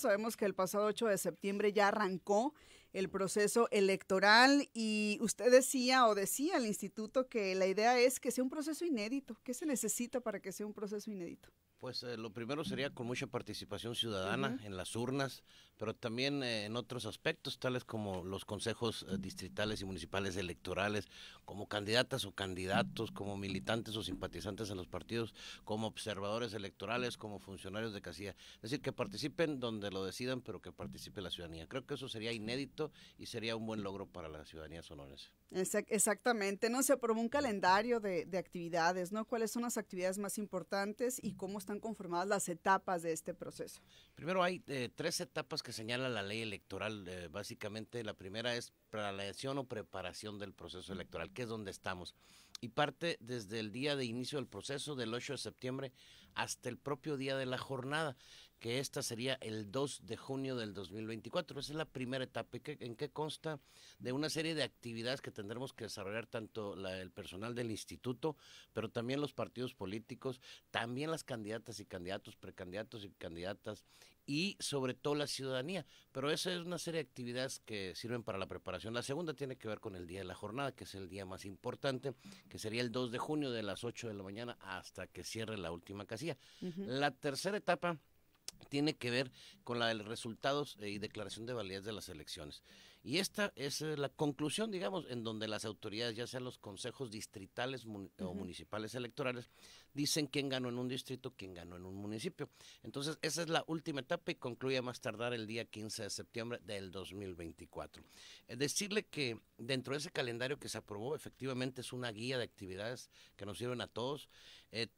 Sabemos que el pasado 8 de septiembre ya arrancó el proceso electoral y usted decía el instituto que la idea es que sea un proceso inédito. ¿Qué se necesita para que sea un proceso inédito? Pues lo primero sería con mucha participación ciudadana en las urnas, pero también en otros aspectos, tales como los consejos distritales y municipales electorales, como candidatas o candidatos, como militantes o simpatizantes en los partidos, como observadores electorales, como funcionarios de casilla. Es decir, que participen donde lo decidan, pero que participe la ciudadanía. Creo que eso sería inédito y sería un buen logro para la ciudadanía sonorense. Exactamente, no se aprobó un calendario de actividades, ¿no? ¿Cuáles son las actividades más importantes y cómo están conformadas las etapas de este proceso? Primero hay 3 etapas que señala la ley electoral. Básicamente la primera es planeación o preparación del proceso electoral, que es donde estamos. Y parte desde el día de inicio del proceso, del 8 de septiembre, hasta el propio día de la jornada, que esta sería el 2 de junio del 2024. Esa es la primera etapa, en que consta de una serie de actividades que tendremos que desarrollar tanto el personal del instituto, pero también los partidos políticos, también las candidatas y candidatos, precandidatos y candidatas, y sobre todo la ciudadanía. Pero esa es una serie de actividades que sirven para la preparación. La segunda tiene que ver con el día de la jornada, que es el día más importante, que sería el 2 de junio de las 8 de la mañana hasta que cierre la última casilla. La tercera etapa tiene que ver con la de los resultados y declaración de validez de las elecciones. Y esta es la conclusión, digamos, en donde las autoridades, ya sean los consejos distritales o municipales electorales, dicen quién ganó en un distrito, quién ganó en un municipio. Entonces, esa es la última etapa y concluye a más tardar el día 15 de septiembre del 2024. Decirle que dentro de ese calendario que se aprobó, efectivamente es una guía de actividades que nos sirven a todos.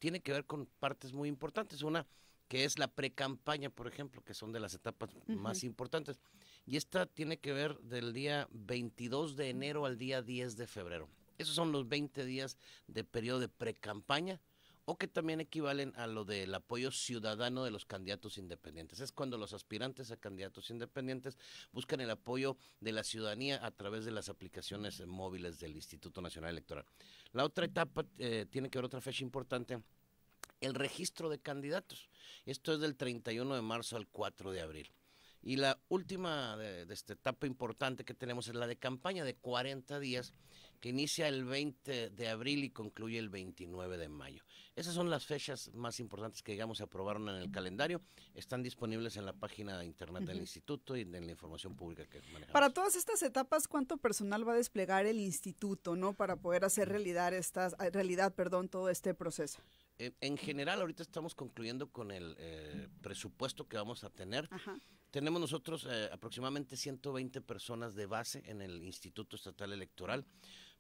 Tiene que ver con partes muy importantes. Una que es la precampaña, por ejemplo, que son de las etapas más importantes. Y esta tiene que ver del día 22 de enero al día 10 de febrero. Esos son los 20 días de periodo de precampaña, o que también equivalen a lo del apoyo ciudadano de los candidatos independientes. Es cuando los aspirantes a candidatos independientes buscan el apoyo de la ciudadanía a través de las aplicaciones móviles del Instituto Nacional Electoral. La otra etapa tiene que ver otra fecha importante, el registro de candidatos. Esto es del 31 de marzo al 4 de abril. Y la última de esta etapa importante que tenemos es la de campaña de 40 días, que inicia el 20 de abril y concluye el 29 de mayo. Esas son las fechas más importantes que, digamos, se aprobaron en el calendario. Están disponibles en la página de internet del instituto y en la información pública que manejamos. Para todas estas etapas, ¿cuánto personal va a desplegar el instituto, no, para poder hacer realidad todo este proceso? En general, ahorita estamos concluyendo con el presupuesto que vamos a tener. Tenemos nosotros aproximadamente 120 personas de base en el Instituto Estatal Electoral,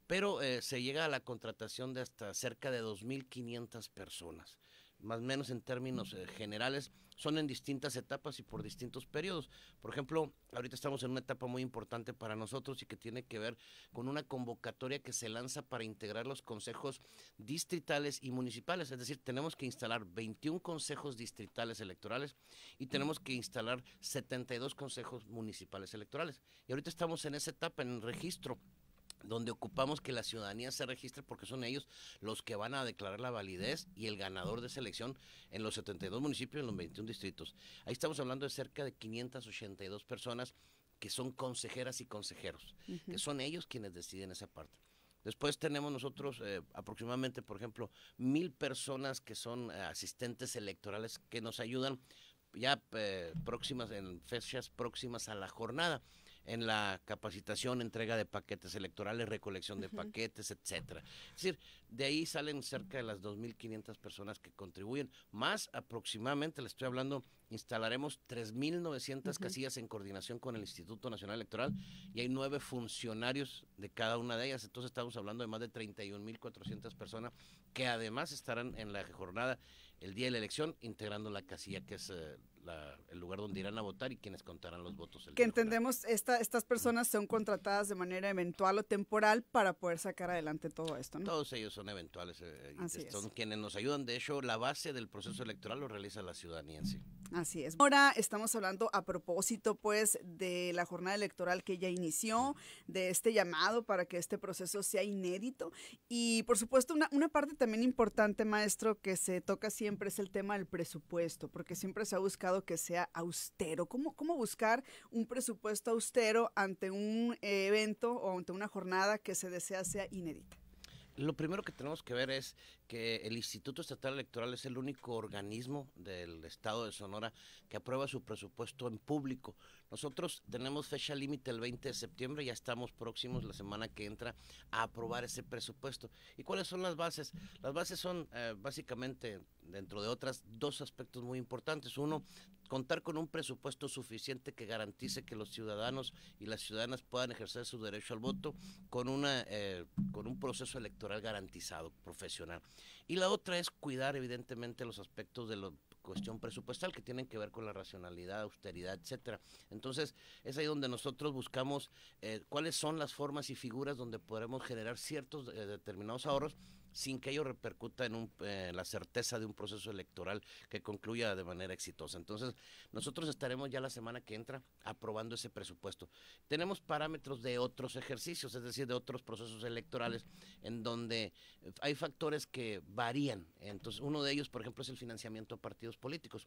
pero se llega a la contratación de hasta cerca de 2.500 personas. Más o menos en términos generales, son en distintas etapas y por distintos periodos. Por ejemplo, ahorita estamos en una etapa muy importante para nosotros y que tiene que ver con una convocatoria que se lanza para integrar los consejos distritales y municipales. Es decir, tenemos que instalar 21 consejos distritales electorales y tenemos que instalar 72 consejos municipales electorales. Y ahorita estamos en esa etapa, en el registro, donde ocupamos que la ciudadanía se registre, porque son ellos los que van a declarar la validez y el ganador de esa elección en los 72 municipios y en los 21 distritos. Ahí estamos hablando de cerca de 582 personas que son consejeras y consejeros, que son ellos quienes deciden esa parte. Después tenemos nosotros aproximadamente, por ejemplo, 1,000 personas que son asistentes electorales que nos ayudan ya en fechas próximas a la jornada, en la capacitación, entrega de paquetes electorales, recolección de paquetes, etcétera. Es decir, de ahí salen cerca de las 2.500 personas que contribuyen, más aproximadamente, le estoy hablando, instalaremos 3.900 casillas en coordinación con el Instituto Nacional Electoral, y hay 9 funcionarios de cada una de ellas. Entonces estamos hablando de más de 31.400 personas que además estarán en la jornada el día de la elección, integrando la casilla, que es el lugar donde irán a votar y quienes contarán los votos. Que entendemos, estas personas son contratadas de manera eventual o temporal para poder sacar adelante todo esto, ¿no? Todos ellos son eventuales, son quienes nos ayudan. De hecho, la base del proceso electoral lo realiza la ciudadanía en sí. Así es. Ahora estamos hablando a propósito, pues, de la jornada electoral que ya inició, de este llamado para que este proceso sea inédito. Y, por supuesto, una parte también importante, maestro, que se toca siempre es el tema del presupuesto, porque siempre se ha buscado que sea austero. ¿Cómo buscar un presupuesto austero ante un evento o ante una jornada que se desea sea inédita? Lo primero que tenemos que ver es que el Instituto Estatal Electoral es el único organismo del estado de Sonora que aprueba su presupuesto en público. Nosotros tenemos fecha límite el 20 de septiembre, ya estamos próximos la semana que entra a aprobar ese presupuesto. ¿Y cuáles son las bases? Las bases son básicamente, dentro de otras, dos aspectos muy importantes. Uno, contar con un presupuesto suficiente que garantice que los ciudadanos y las ciudadanas puedan ejercer su derecho al voto con un proceso electoral garantizado, profesional. Y la otra es cuidar evidentemente los aspectos de la cuestión presupuestal que tienen que ver con la racionalidad, austeridad, etcétera. Entonces, es ahí donde nosotros buscamos cuáles son las formas y figuras donde podremos generar ciertos determinados ahorros sin que ello repercuta en la certeza de un proceso electoral que concluya de manera exitosa. Entonces, nosotros estaremos ya la semana que entra aprobando ese presupuesto. Tenemos parámetros de otros ejercicios, es decir, de otros procesos electorales, en donde hay factores que varían. Entonces, uno de ellos, por ejemplo, es el financiamiento a partidos políticos.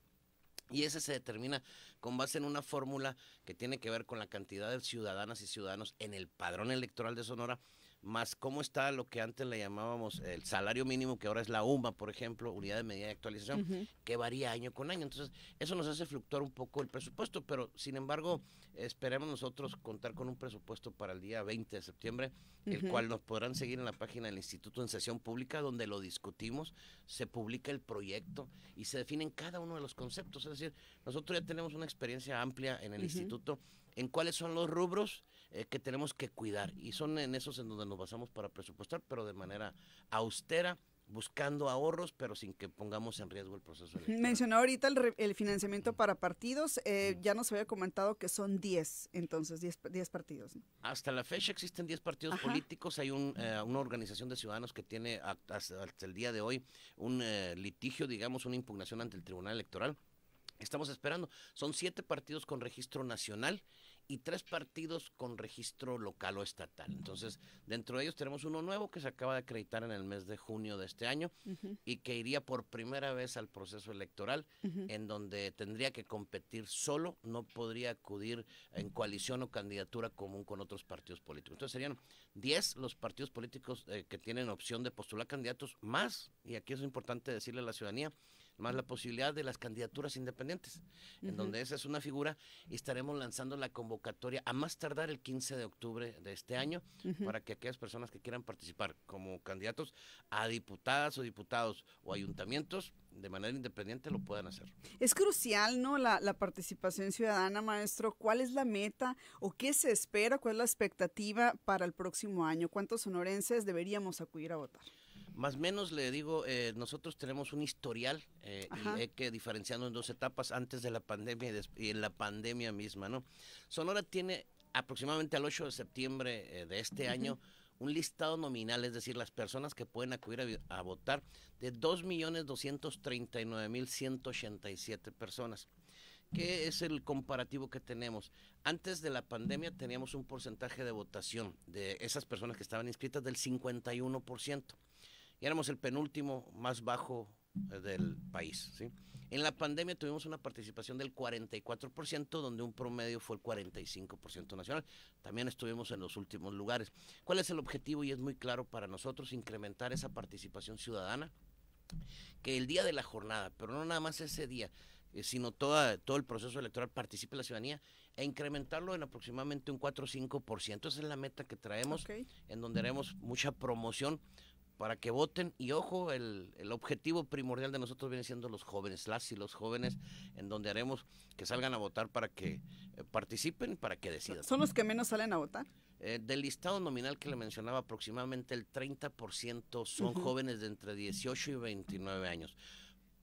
Y ese se determina con base en una fórmula que tiene que ver con la cantidad de ciudadanas y ciudadanos en el padrón electoral de Sonora, más cómo está lo que antes le llamábamos el salario mínimo, que ahora es la UMA, por ejemplo, unidad de medida de actualización, que varía año con año. Entonces, eso nos hace fluctuar un poco el presupuesto, pero sin embargo, esperemos nosotros contar con un presupuesto para el día 20 de septiembre, el cual nos podrán seguir en la página del Instituto en sesión pública, donde lo discutimos, se publica el proyecto y se definen cada uno de los conceptos. Es decir, nosotros ya tenemos una experiencia amplia en el Instituto en cuáles son los rubros que tenemos que cuidar, y son en esos en donde nos basamos para presupuestar, pero de manera austera, buscando ahorros, pero sin que pongamos en riesgo el proceso electoral. Mencionó ahorita el financiamiento para partidos, ya nos había comentado que son 10, entonces 10 partidos, ¿no? Hasta la fecha existen 10 partidos políticos, hay una organización de ciudadanos que tiene hasta el día de hoy un litigio, digamos, una impugnación ante el Tribunal Electoral. Estamos esperando, son 7 partidos con registro nacional y 3 partidos con registro local o estatal. Entonces, dentro de ellos tenemos uno nuevo que se acaba de acreditar en el mes de junio de este año y que iría por primera vez al proceso electoral, en donde tendría que competir solo, no podría acudir en coalición o candidatura común con otros partidos políticos. Entonces, serían 10 los partidos políticos que tienen opción de postular candidatos más, y aquí es importante decirle a la ciudadanía, más la posibilidad de las candidaturas independientes, en donde esa es una figura, y estaremos lanzando la convocatoria a más tardar el 15 de octubre de este año, para que aquellas personas que quieran participar como candidatos a diputadas o diputados o ayuntamientos de manera independiente lo puedan hacer. Es crucial, ¿no?, la participación ciudadana, maestro. ¿Cuál es la meta o qué se espera, cuál es la expectativa para el próximo año? ¿Cuántos sonorenses deberíamos acudir a votar? Más o menos le digo, nosotros tenemos un historial y hay que diferenciarlo en 2 etapas, antes de la pandemia y en la pandemia misma, ¿no? Sonora tiene aproximadamente al 8 de septiembre de este año un listado nominal, es decir, las personas que pueden acudir a votar, de 2.239.187 personas. ¿Qué es el comparativo que tenemos? Antes de la pandemia teníamos un porcentaje de votación de esas personas que estaban inscritas del 51%. Y éramos el penúltimo más bajo del país, ¿sí? En la pandemia tuvimos una participación del 44%, donde un promedio fue el 45% nacional. También estuvimos en los últimos lugares. ¿Cuál es el objetivo? Y es muy claro para nosotros, incrementar esa participación ciudadana, que el día de la jornada, pero no nada más ese día, sino todo el proceso electoral, participe la ciudadanía, e incrementarlo en aproximadamente un 4 o 5%. Esa es la meta que traemos, en donde haremos mucha promoción para que voten. Y ojo, el objetivo primordial de nosotros viene siendo los jóvenes, las y los jóvenes, en donde haremos que salgan a votar para que participen, para que decidan. ¿Son los que menos salen a votar? Del listado nominal que le mencionaba, aproximadamente el 30% son jóvenes de entre 18 y 29 años.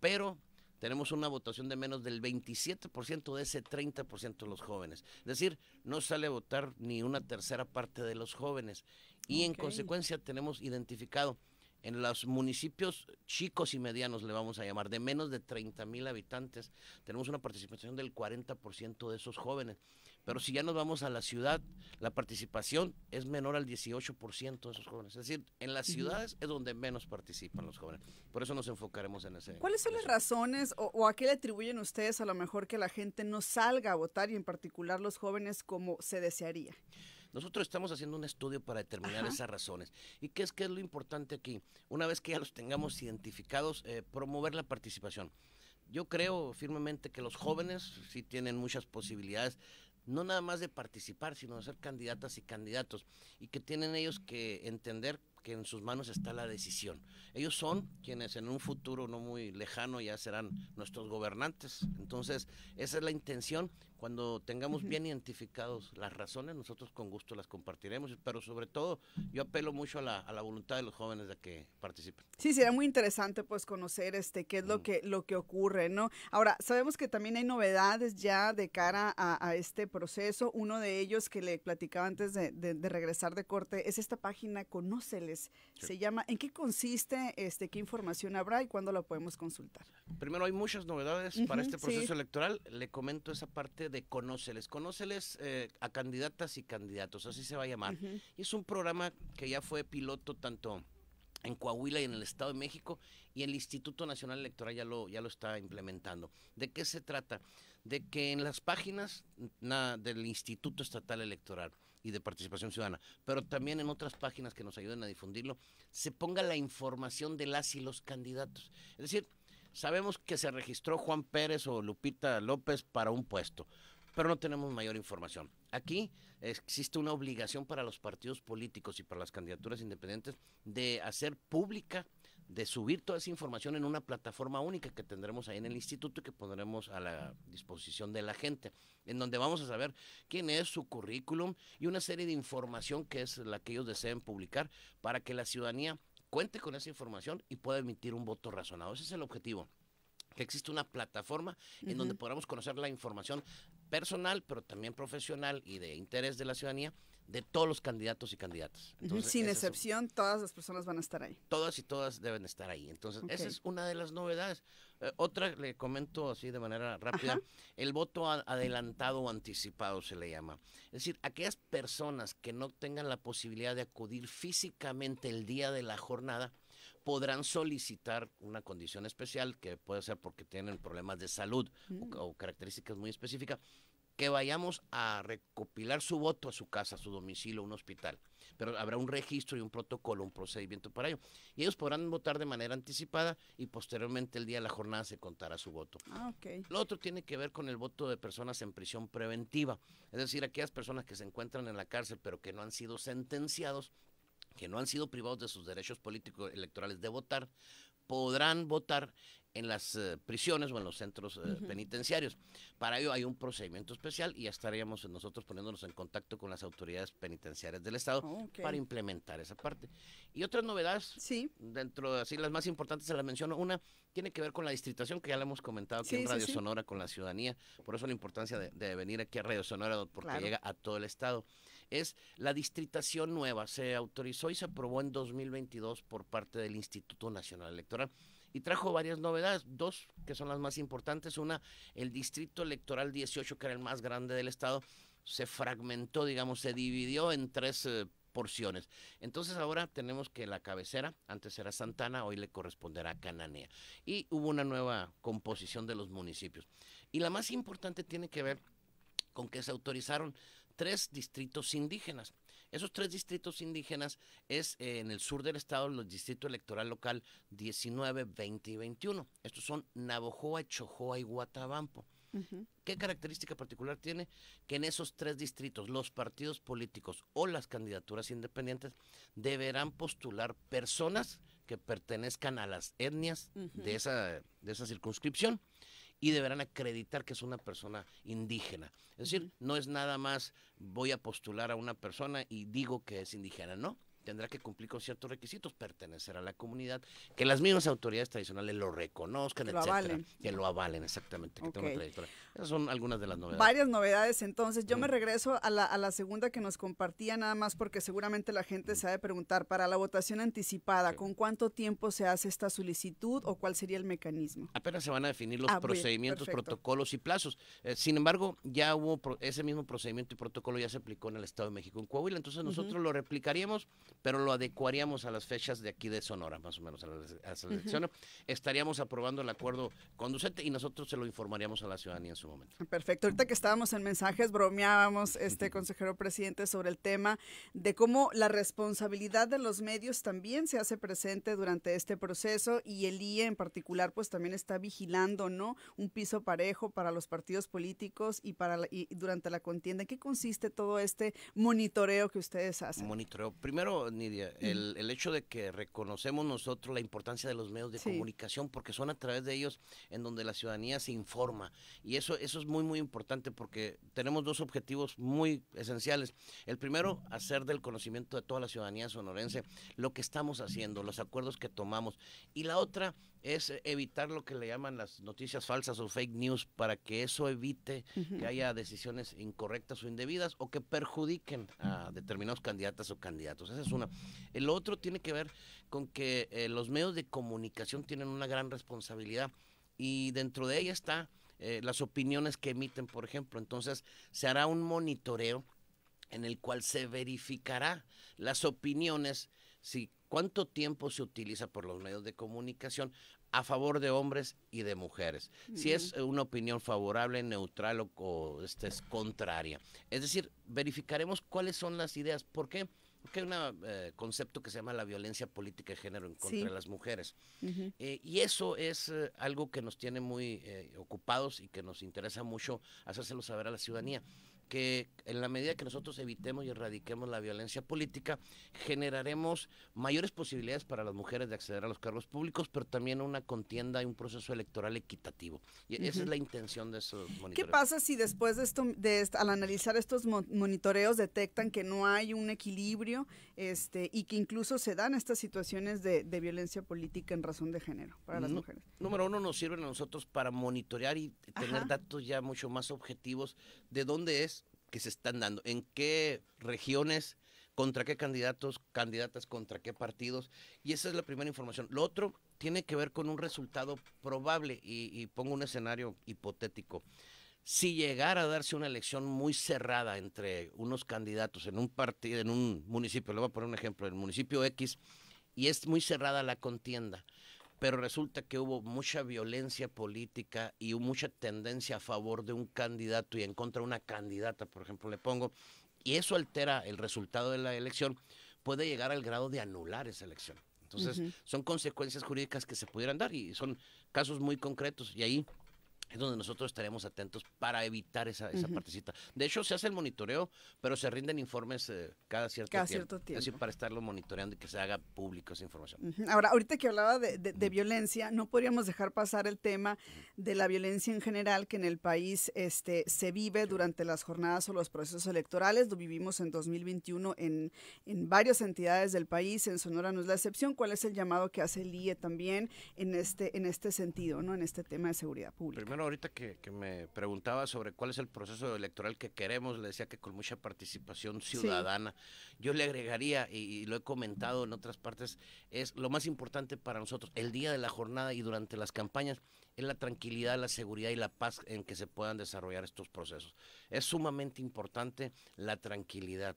Pero tenemos una votación de menos del 27% de ese 30% de los jóvenes. Es decir, no sale a votar ni una tercera parte de los jóvenes. Y en consecuencia tenemos identificado En los municipios chicos y medianos, le vamos a llamar, de menos de 30,000 habitantes, tenemos una participación del 40% de esos jóvenes. Pero si ya nos vamos a la ciudad, la participación es menor al 18% de esos jóvenes. Es decir, en las ciudades es donde menos participan los jóvenes. Por eso nos enfocaremos en ese. ¿Cuáles son las razones o a qué le atribuyen ustedes a lo mejor que la gente no salga a votar y en particular los jóvenes como se desearía? Nosotros estamos haciendo un estudio para determinar esas razones. ¿Y qué es lo importante aquí? Una vez que ya los tengamos identificados, promover la participación. Yo creo firmemente que los jóvenes sí tienen muchas posibilidades, no nada más de participar, sino de ser candidatas y candidatos, y que tienen ellos que entender que en sus manos está la decisión. Ellos son quienes en un futuro no muy lejano ya serán nuestros gobernantes. Entonces, esa es la intención. Cuando tengamos bien identificados las razones, nosotros con gusto las compartiremos, pero sobre todo yo apelo mucho a la voluntad de los jóvenes de que participen. Sí, sería muy interesante pues conocer qué es lo que ocurre, ¿no? Ahora, sabemos que también hay novedades ya de cara a este proceso. Uno de ellos que le platicaba antes de regresar de corte es esta página Conóceles. Sí. Se llama, ¿en qué consiste, qué información habrá y cuándo la podemos consultar? Primero, hay muchas novedades para este proceso electoral. Le comento esa parte de Conóceles. Conóceles a candidatas y candidatos, así se va a llamar. Y es un programa que ya fue piloto tanto en Coahuila y en el Estado de México, y el Instituto Nacional Electoral ya lo está implementando. ¿De qué se trata? De que en las páginas del Instituto Estatal Electoral y de Participación Ciudadana, pero también en otras páginas que nos ayuden a difundirlo, se ponga la información de las y los candidatos. Es decir, sabemos que se registró Juan Pérez o Lupita López para un puesto, pero no tenemos mayor información. Aquí existe una obligación para los partidos políticos y para las candidaturas independientes de hacer pública, de subir toda esa información en una plataforma única que tendremos ahí en el instituto y que pondremos a la disposición de la gente, en donde vamos a saber quién es, su currículum y una serie de información que es la que ellos deseen publicar para que la ciudadanía cuente con esa información y pueda emitir un voto razonado. Ese es el objetivo, que existe una plataforma en donde podamos conocer la información personal, pero también profesional y de interés de la ciudadanía, de todos los candidatos y candidatas. Entonces, sin excepción, todas las personas van a estar ahí. Todas y todas deben estar ahí. Entonces, esa es una de las novedades. Otra, le comento así de manera rápida, el voto adelantado o anticipado se le llama. Es decir, aquellas personas que no tengan la posibilidad de acudir físicamente el día de la jornada, podrán solicitar una condición especial, que puede ser porque tienen problemas de salud o características muy específicas, que vayamos a recopilar su voto a su casa, a su domicilio, a un hospital. Pero habrá un registro y un protocolo, un procedimiento para ello. Y ellos podrán votar de manera anticipada y posteriormente el día de la jornada se contará su voto. Lo otro tiene que ver con el voto de personas en prisión preventiva. Es decir, aquellas personas que se encuentran en la cárcel pero que no han sido sentenciados, que no han sido privados de sus derechos políticos electorales de votar, podrán votar en las prisiones o en los centros penitenciarios. Para ello hay un procedimiento especial y ya estaríamos nosotros poniéndonos en contacto con las autoridades penitenciarias del Estado para implementar esa parte. Y otras novedades, dentro de así las más importantes se las menciono. Una tiene que ver con la distritación, que ya la hemos comentado aquí en Radio Sonora con la ciudadanía, por eso la importancia de venir aquí a Radio Sonora, porque llega a todo el Estado. Es la distritación nueva, se autorizó y se aprobó en 2022 por parte del Instituto Nacional Electoral y trajo varias novedades, dos que son las más importantes. Una, el Distrito Electoral 18, que era el más grande del estado, se fragmentó, digamos, se dividió en tres porciones. Entonces ahora tenemos que la cabecera, antes era Santana, hoy le corresponderá a Cananea. Y hubo una nueva composición de los municipios. Y la más importante tiene que ver con que se autorizaron 3 distritos indígenas. Esos 3 distritos indígenas es en el sur del estado, los distritos electoral local 19, 20 y 21. Estos son Navojoa, Chojoa y Guatabampo. ¿Qué característica particular tiene? Que en esos 3 distritos los partidos políticos o las candidaturas independientes deberán postular personas que pertenezcan a las etnias de esa circunscripción y deberán acreditar que es una persona indígena. Es decir, no es nada más voy a postular a una persona y digo que es indígena, no. tendrá que cumplir con ciertos requisitos, pertenecer a la comunidad, que las mismas autoridades tradicionales lo reconozcan, que lo etcétera, avalen. que lo avalen, exactamente, que tenga una trayectoria. Esas son algunas de las novedades. Varias novedades, entonces yo me regreso a la segunda que nos compartía, nada más porque seguramente la gente se ha de preguntar, para la votación anticipada, ¿con cuánto tiempo se hace esta solicitud o cuál sería el mecanismo? Apenas se van a definir los procedimientos, perfecto. protocolos y plazos. Sin embargo, ya hubo ese mismo procedimiento y protocolo ya se aplicó en el Estado de México, en Coahuila, entonces nosotros lo replicaríamos, pero lo adecuaríamos a las fechas de aquí de Sonora, más o menos, a las elecciones. Estaríamos aprobando el acuerdo conducente y nosotros se lo informaríamos a la ciudadanía en su momento. Perfecto. Ahorita que estábamos en mensajes, bromeábamos, consejero presidente, sobre el tema de cómo la responsabilidad de los medios también se hace presente durante este proceso, y el IE en particular pues también está vigilando, ¿no?, un piso parejo para los partidos políticos y durante la contienda. ¿En qué consiste todo este monitoreo que ustedes hacen? Monitoreo. Primero, Nidia, el hecho de que reconocemos nosotros la importancia de los medios de comunicación, porque son a través de ellos en donde la ciudadanía se informa, y eso es muy, muy importante, porque tenemos dos objetivos muy esenciales. El primero, hacer del conocimiento de toda la ciudadanía sonorense lo que estamos haciendo, los acuerdos que tomamos, y la otra es evitar lo que le llaman las noticias falsas o fake news, para que eso evite que haya decisiones incorrectas o indebidas o que perjudiquen a determinados candidatas o candidatos. Esa es una. El otro tiene que ver con que los medios de comunicación tienen una gran responsabilidad, y dentro de ella está las opiniones que emiten, por ejemplo. Entonces se hará un monitoreo en el cual se verificará las opiniones, cuánto tiempo se utiliza por los medios de comunicación a favor de hombres y de mujeres. Si es una opinión favorable, neutral o es contraria. Es decir, verificaremos cuáles son las ideas. ¿Por qué? Porque hay un concepto que se llama la violencia política de género en contra de las mujeres. Y eso es algo que nos tiene muy ocupados y que nos interesa mucho hacérselo saber a la ciudadanía, que en la medida que nosotros evitemos y erradiquemos la violencia política, generaremos mayores posibilidades para las mujeres de acceder a los cargos públicos, pero también una contienda y un proceso electoral equitativo. Y esa es la intención de esos monitoreos. ¿Qué pasa si después de esto, al analizar estos monitoreos, detectan que no hay un equilibrio y que incluso se dan estas situaciones de violencia política en razón de género para las mujeres? Número uno, nos sirven a nosotros para monitorear y tener datos ya mucho más objetivos de dónde es que se están dando, en qué regiones, contra qué candidatos, candidatas, contra qué partidos, y esa es la primera información. Lo otro tiene que ver con un resultado probable, y pongo un escenario hipotético. Si llegara a darse una elección muy cerrada entre unos candidatos en un partido, en un municipio, le voy a poner un ejemplo, en el municipio X, y es muy cerrada la contienda, pero resulta que hubo mucha violencia política y mucha tendencia a favor de un candidato y en contra de una candidata, por ejemplo, le pongo, y eso altera el resultado de la elección, puede llegar al grado de anular esa elección. Entonces, son consecuencias jurídicas que se pudieran dar, y son casos muy concretos, y ahí es donde nosotros estaremos atentos para evitar esa partecita. De hecho, se hace el monitoreo, pero se rinden informes cada cierto tiempo. Es decir, para estarlo monitoreando y que se haga público esa información. Ahora, ahorita que hablaba de violencia, no podríamos dejar pasar el tema de la violencia en general que en el país se vive durante las jornadas o los procesos electorales. Lo vivimos en 2021 en varias entidades del país. En Sonora no es la excepción. ¿Cuál es el llamado que hace el IE también en este sentido, ¿no?, en este tema de seguridad pública? Primero, ahorita que me preguntaba sobre cuál es el proceso electoral que queremos, le decía que con mucha participación ciudadana. Yo le agregaría, y lo he comentado en otras partes, es lo más importante para nosotros, el día de la jornada y durante las campañas, es la tranquilidad, la seguridad y la paz en que se puedan desarrollar estos procesos. Es sumamente importante la tranquilidad,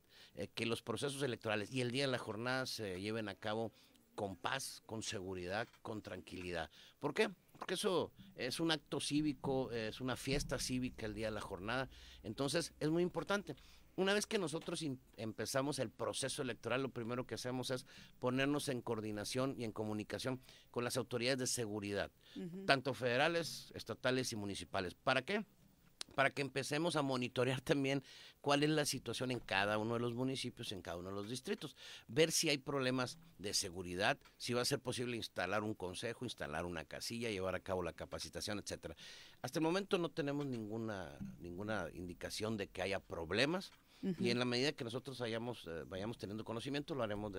que los procesos electorales y el día de la jornada se lleven a cabo con paz, con seguridad, con tranquilidad. ¿Por qué? Porque eso es un acto cívico, es una fiesta cívica el día de la jornada. Entonces, es muy importante. Una vez que nosotros empezamos el proceso electoral, lo primero que hacemos es ponernos en coordinación y en comunicación con las autoridades de seguridad, tanto federales, estatales y municipales. ¿Para qué? Para que empecemos a monitorear también cuál es la situación en cada uno de los municipios, en cada uno de los distritos, ver si hay problemas de seguridad, si va a ser posible instalar un consejo, instalar una casilla, llevar a cabo la capacitación, etcétera. Hasta el momento no tenemos ninguna indicación de que haya problemas. Y en la medida que nosotros vayamos teniendo conocimiento, lo haremos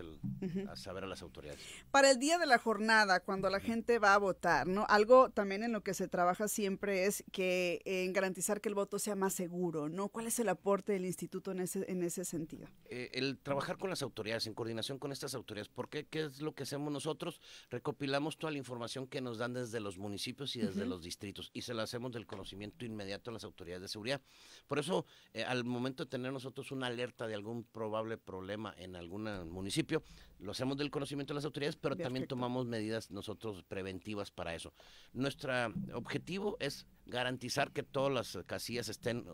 a saber a las autoridades. Para el día de la jornada, cuando la gente va a votar, ¿no? Algo también en lo que se trabaja siempre es que en garantizar que el voto sea más seguro, ¿no? ¿Cuál es el aporte del instituto en ese sentido? El trabajar con las autoridades, en coordinación con estas autoridades. ¿Por qué? ¿Qué es lo que hacemos nosotros? Recopilamos toda la información que nos dan desde los municipios y desde los distritos y se la hacemos del conocimiento inmediato a las autoridades de seguridad. Por eso, al momento de tener nosotros una alerta de algún probable problema en algún municipio, lo hacemos del conocimiento de las autoridades, pero también tomamos medidas nosotros preventivas para eso. Nuestro objetivo es garantizar que todas las casillas estén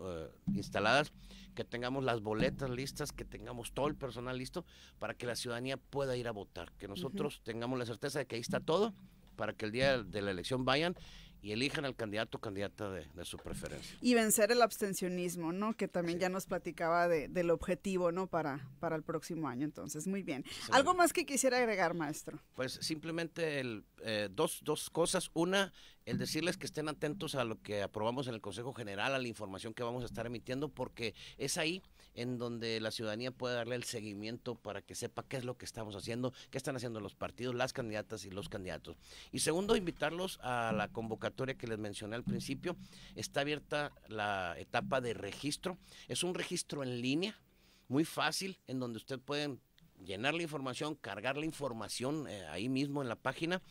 instaladas, que tengamos las boletas listas, que tengamos todo el personal listo para que la ciudadanía pueda ir a votar, que nosotros tengamos la certeza de que ahí está todo para que el día de la elección vayan y elijan al candidato o candidata de su preferencia. Y vencer el abstencionismo, ¿no? Que también ya nos platicaba del objetivo, ¿no? Para el próximo año, entonces, muy bien. ¿Algo más que quisiera agregar, maestro? Pues simplemente dos cosas. Una, el decirles que estén atentos a lo que aprobamos en el Consejo General, a la información que vamos a estar emitiendo, porque es ahí en donde la ciudadanía puede darle el seguimiento para que sepa qué es lo que estamos haciendo, qué están haciendo los partidos, las candidatas y los candidatos. Y segundo, invitarlos a la convocatoria que les mencioné al principio. Está abierta la etapa de registro. Es un registro en línea, muy fácil, en donde usted puede llenar la información, cargar la información ahí mismo en la página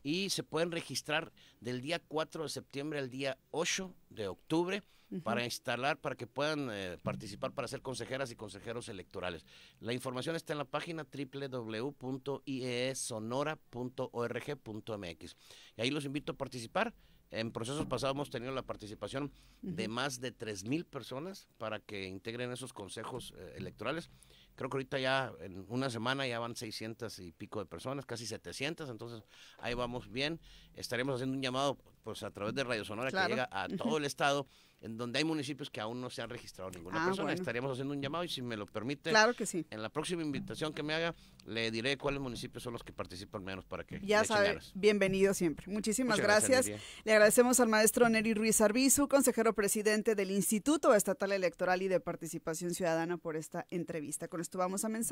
y se pueden registrar del día 4 de septiembre al día 8 de octubre para instalar, para que puedan participar para ser consejeras y consejeros electorales. La información está en la página www.iesonora.org.mx y ahí los invito a participar. En procesos pasados hemos tenido la participación de más de 3,000 personas para que integren esos consejos electorales. Creo que ahorita ya en una semana ya van 600 y pico de personas, casi 700, entonces ahí vamos bien. Estaremos haciendo un llamado pues a través de Radio Sonora que llega a todo el estado, en donde hay municipios que aún no se han registrado ninguna persona. Bueno. Estaríamos haciendo un llamado y si me lo permite, claro que sí. En la próxima invitación que me haga, le diré cuáles municipios son los que participan menos para que ya sabe, bienvenido siempre. Muchísimas gracias. Le agradecemos al maestro Nery Ruiz Arbizu, consejero presidente del Instituto Estatal Electoral y de Participación Ciudadana, por esta entrevista. Con esto vamos a mensaje.